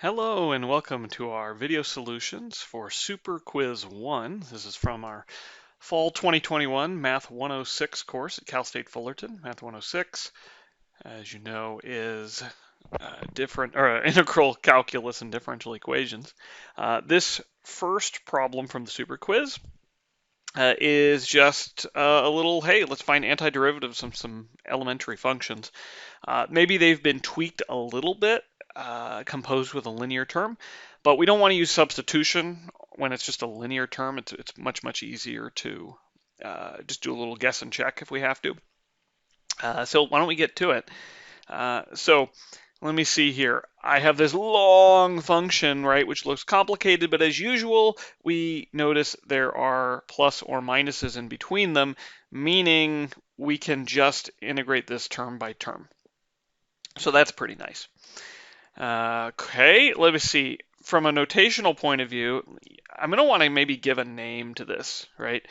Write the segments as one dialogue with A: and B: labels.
A: Hello and welcome to our video solutions for Superquiz 1. This is from our Fall 2021 Math 106 course at Cal State Fullerton. Math 106, as you know, is integral calculus and differential equations. This first problem from the Superquiz is just a little, hey, let's find antiderivatives of some elementary functions. Maybe they've been tweaked a little bit, composed with a linear term, but we don't want to use substitution when it's just a linear term. It's much easier to just do a little guess and check if we have to. So why don't we get to it? So let me see here. I have this long function, right, which looks complicated, but as usual, we notice there are plus or minuses in between them, meaning we can just integrate this term by term. So that's pretty nice. Okay, let me see. From a notational point of view, I'm going to want to maybe give a name to this, right?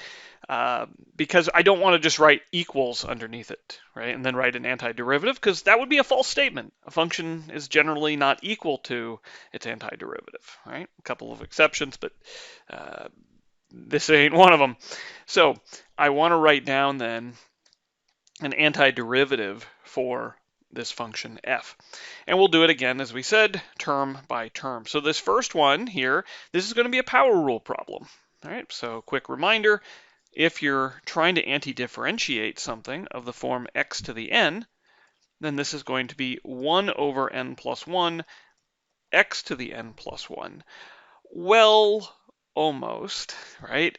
A: Because I don't want to just write equals underneath it, right? And then write an antiderivative, because that would be a false statement. A function is generally not equal to its antiderivative, right? A couple of exceptions, but this ain't one of them. So I want to write down then an antiderivative for this function f. And we'll do it again, as we said, term by term. So this first one here, this is going to be a power rule problem. All right, so quick reminder, if you're trying to antidifferentiate something of the form x to the n, then this is going to be 1 over n plus 1, x to the n plus 1. Well, almost, right?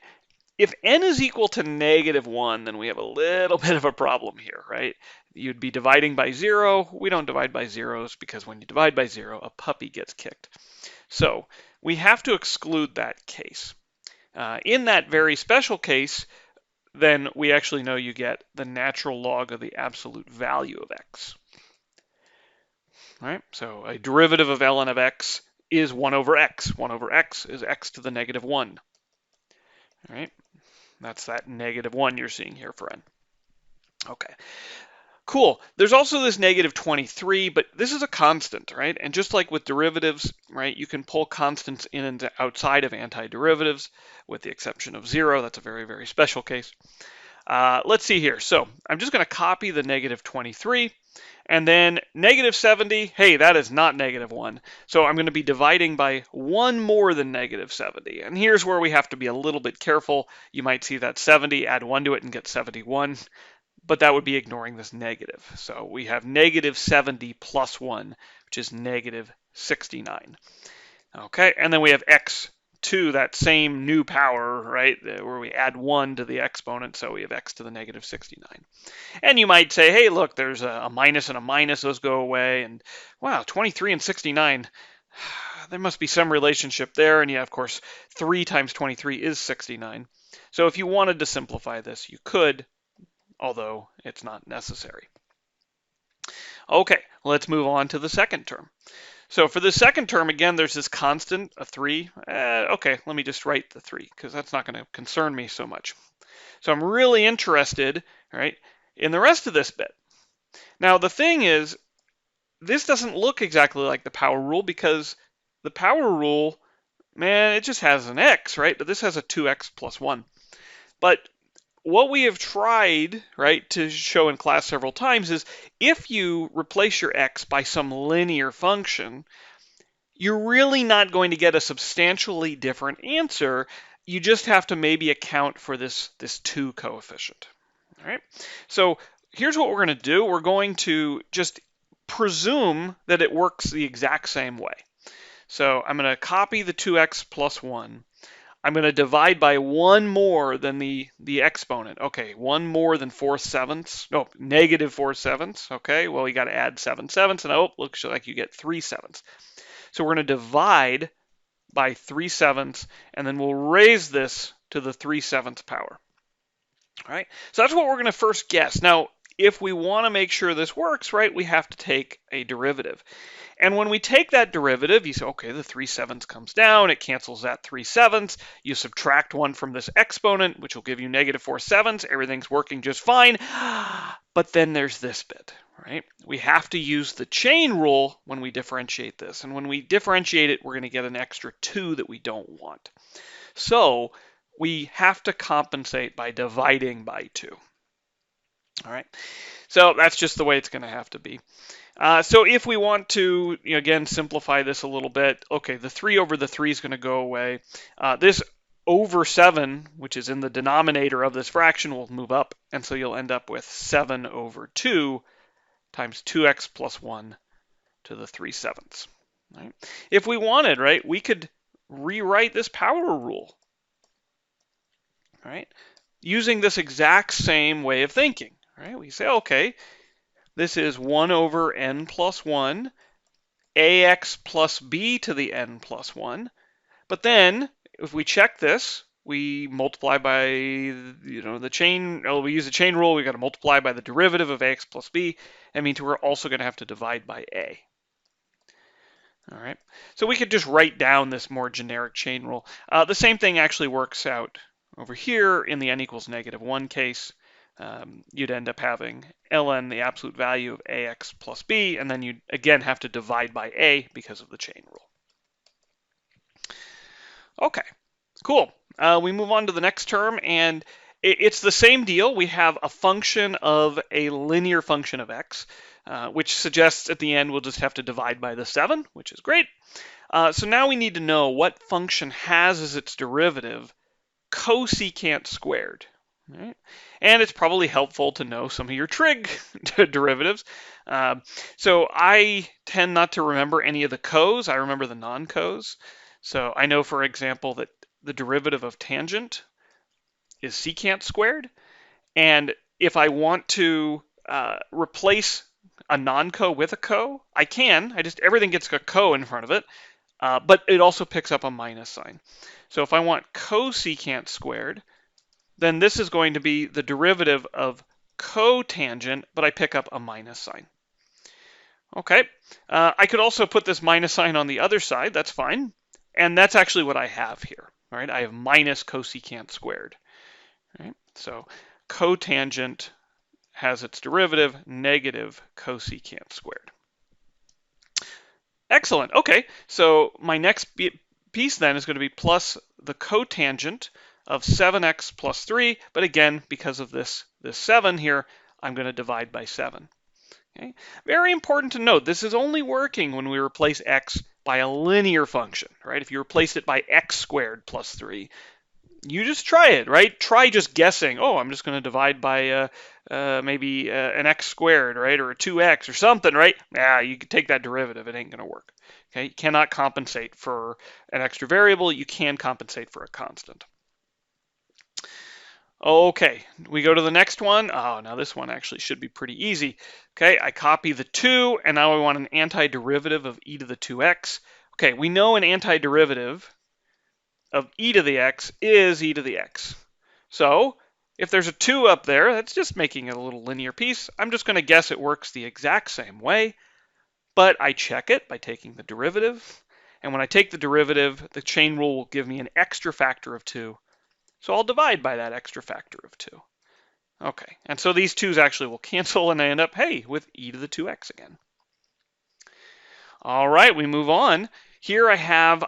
A: If n is equal to -1, then we have a little bit of a problem here, right? You'd be dividing by 0. We don't divide by zeros because when you divide by 0, a puppy gets kicked. So we have to exclude that case. In that very special case, then we actually know you get the natural log of the absolute value of x. All right, so a derivative of ln of x is 1 over x. 1 over x is x to the -1. All right, that's that -1 you're seeing here for n. Okay. Cool. There's also this -23, but this is a constant, right? And just like with derivatives, right, you can pull constants in and outside of antiderivatives, with the exception of 0. That's a very special case. Let's see here. So I'm just going to copy the -23, and then -70, hey, that is not -1. So I'm going to be dividing by 1 more than -70. And here's where we have to be a little bit careful. You might see that 70, add 1 to it and get 71. But that would be ignoring this negative. So we have -70 plus 1, which is -69. Okay, and then we have x2, that same new power, right, where we add 1 to the exponent, so we have x to the -69. And you might say, hey, look, there's a minus and a minus, those go away, and wow, 23 and 69, there must be some relationship there, and yeah, of course, 3 times 23 is 69. So if you wanted to simplify this, you could, although it's not necessary. Okay, let's move on to the second term. So for the second term, again, there's this constant, a 3. Okay, let me just write the 3, because that's not going to concern me so much. So I'm really interested, right, in the rest of this bit. Now, the thing is, this doesn't look exactly like the power rule, because the power rule, man, it just has an x, right? But this has a 2x plus 1. But what we have tried, right, to show in class several times is if you replace your x by some linear function, you're really not going to get a substantially different answer. You just have to maybe account for this 2 coefficient. All right, so here's what we're going to do. We're going to just presume that it works the exact same way. So I'm going to copy the 2x plus 1. I'm going to divide by 1 more than the exponent. Okay, 1 more than -4/7. No, -4/7. Okay, well, you got to add 7/7, and oh, looks like you get 3/7. So we're going to divide by 3/7, and then we'll raise this to the 3/7 power. All right, so that's what we're going to first guess. Now, if we want to make sure this works, right, we have to take a derivative. And when we take that derivative, you say, okay, the 3/7 comes down, it cancels that 3/7. You subtract 1 from this exponent, which will give you -4/7. Everything's working just fine. But then there's this bit, right? We have to use the chain rule when we differentiate this. And when we differentiate it, we're going to get an extra 2 that we don't want. So we have to compensate by dividing by 2. All right, so that's just the way it's going to have to be. So if we want to, again, simplify this a little bit, okay, the 3 over the 3 is going to go away. This over 7, which is in the denominator of this fraction, will move up, and so you'll end up with 7 over 2 times 2x plus 1 to the 3/7. Right? If we wanted, right, we could rewrite this power rule, right, using this exact same way of thinking. Right? We say, okay, this is 1 over n plus 1, ax plus b to the n plus 1. But then, if we check this, we multiply by, the chain, we use the chain rule, we've got to multiply by the derivative of ax plus b. That means we're also going to have to divide by a. All right, so we could just write down this more generic chain rule. The same thing actually works out over here in the n equals -1 case. You'd end up having ln, the absolute value of ax plus b, and then you'd again have to divide by a because of the chain rule. Okay, cool. We move on to the next term, and it's the same deal. We have a function of a linear function of x, which suggests at the end we'll just have to divide by the 7, which is great. So now we need to know what function has as its derivative cosecant squared. Right? And it's probably helpful to know some of your trig derivatives. So I tend not to remember any of the cos. I remember the non-cos. So I know, for example, that the derivative of tangent is secant squared. And if I want to replace a non-co with a co, I can. Everything gets a co in front of it. But it also picks up a minus sign. So if I want cosecant squared, then this is going to be the derivative of cotangent, but I pick up a minus sign. Okay, I could also put this minus sign on the other side, that's fine. And that's actually what I have here, right? I have minus cosecant squared. Right? So cotangent has its derivative negative cosecant squared. Excellent, okay, so my next piece then is going to be plus the cotangent of 7x plus 3, but again, because of this 7 here, I'm going to divide by 7. Okay? Very important to note, this is only working when we replace x by a linear function, right? If you replace it by x squared plus 3, you just try it, right? Try just guessing, oh, I'm just going to divide by maybe an x squared, right? Or a 2x or something, right? Yeah, you can take that derivative, it ain't going to work. Okay? You cannot compensate for an extra variable, you can compensate for a constant. Okay, we go to the next one. Oh, now this one actually should be pretty easy. Okay, I copy the 2, and now I want an antiderivative of e to the 2x. Okay, we know an antiderivative of e to the x is e to the x. So if there's a 2 up there, that's just making it a little linear piece. I'm just going to guess it works the exact same way, but I check it by taking the derivative. And when I take the derivative, the chain rule will give me an extra factor of 2. So I'll divide by that extra factor of 2. Okay, and so these 2's actually will cancel, and I end up, hey, with e to the 2x again. All right, we move on. Here I have,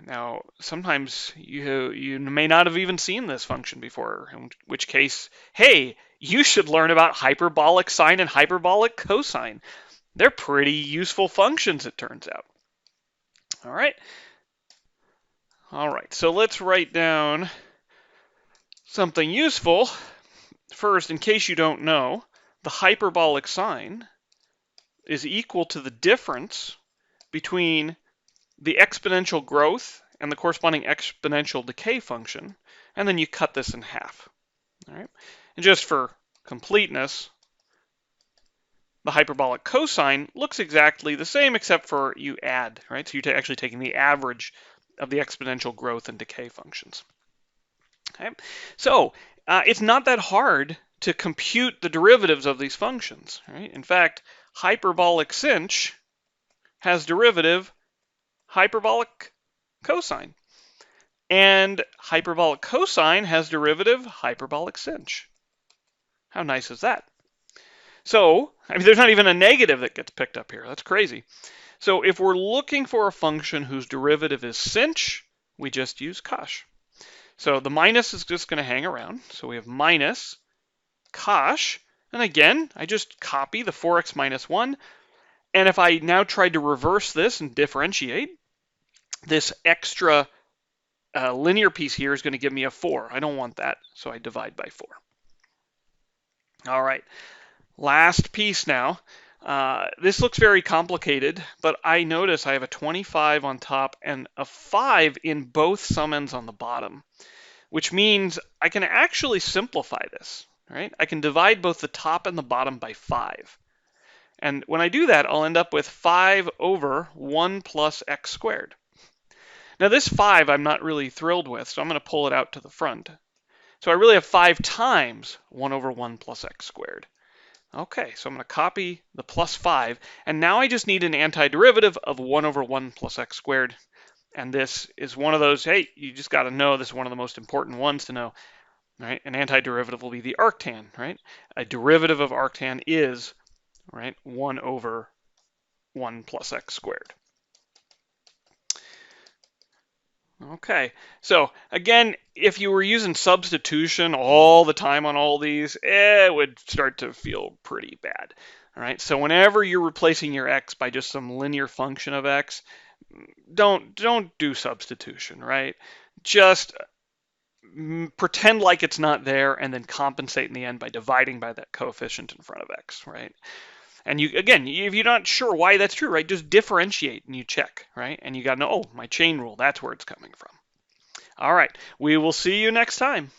A: now sometimes you may not have even seen this function before, in which case, hey, you should learn about hyperbolic sine and hyperbolic cosine. They're pretty useful functions, it turns out. All right, so let's write down something useful. First, in case you don't know, the hyperbolic sine is equal to the difference between the exponential growth and the corresponding exponential decay function, and then you cut this in half. All right? And just for completeness, the hyperbolic cosine looks exactly the same except for you add, right? So you're actually taking the average of the exponential growth and decay functions. Okay, so it's not that hard to compute the derivatives of these functions, right? In fact, hyperbolic sinh has derivative hyperbolic cosine, and hyperbolic cosine has derivative hyperbolic sinh. How nice is that? So, I mean, there's not even a negative that gets picked up here. That's crazy. So if we're looking for a function whose derivative is sinh, we just use cosh. So the minus is just going to hang around. So we have minus cosh. And again, I just copy the 4x minus 1. And if I now tried to reverse this and differentiate, this extra linear piece here is going to give me a 4. I don't want that, so I divide by 4. All right, last piece now. This looks very complicated, but I notice I have a 25 on top and a 5 in both sum ends on the bottom, which means I can actually simplify this, right? I can divide both the top and the bottom by 5. And when I do that, I'll end up with 5 over 1 plus x squared. Now this 5 I'm not really thrilled with, so I'm going to pull it out to the front. So I really have 5 times 1 over 1 plus x squared. Okay, so I'm going to copy the plus 5, and now I just need an antiderivative of 1 over 1 plus x squared. And this is one of those, hey, you just got to know this is one of the most important ones to know. Right? An antiderivative will be the arctan, right? A derivative of arctan is, right, 1 over 1 plus x squared. Okay, so again, if you were using substitution all the time on all these, it would start to feel pretty bad. All right, so whenever you're replacing your x by just some linear function of x, don't do substitution, right? Just pretend like it's not there and then compensate in the end by dividing by that coefficient in front of x, right? And you, again, if you're not sure why that's true, right, just differentiate and you check, right? And you got to know, oh, my chain rule, that's where it's coming from. All right, we will see you next time.